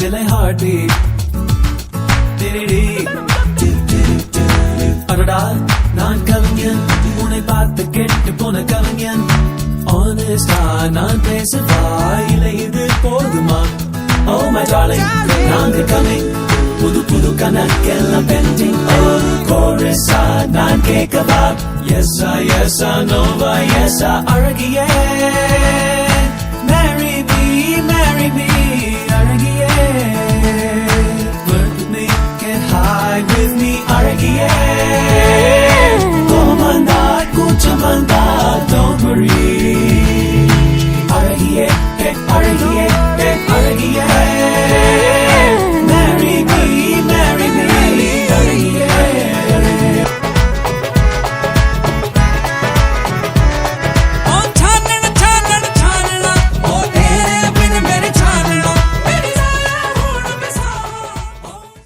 விலை heartbeat. அடடா நான் கவிஞன், உன்னை பார்த்து கெட்டு போன கவிஞன். Honest-ஆ நான் பேசவா, இல்லை இது போதுமா? Oh my darling, நாங்க coming, புது புது கணக்கெல்லாம் pending. Oh chorus-ஆ நான் கேட்கவா, yes-ஆ yes-ஆ no-வா yes-ஆ அழகியே.